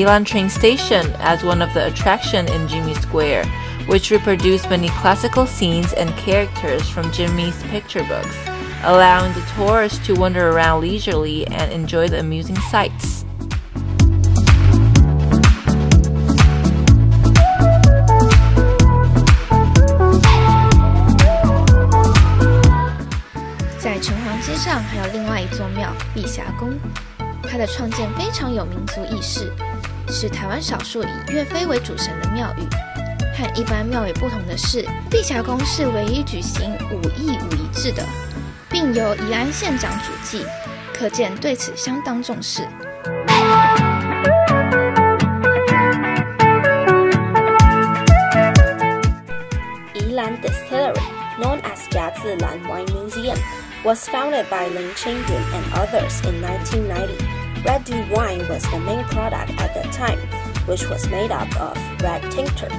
Yilan train station as one of the attractions in Jimmy Square, which reproduced many classical scenes and characters from Jimmy's picture books, allowing the tourists to wander around leisurely and enjoy the amusing sights. 在城隍街上还有另外一座庙碧霞宫，它的创建非常有民族意识，是台湾少数以岳飞为主神的庙宇。和一般庙宇不同的是，碧霞宫是唯一举行武艺武仪制的，并由宜安县长主祭，可见对此相当重视。宜兰 Distillery, known as 甲子兰 Wine Museum, was founded by Lin Qingyun and others in 1990. Red Dew wine was the main product at that time, which was made up of red tincture.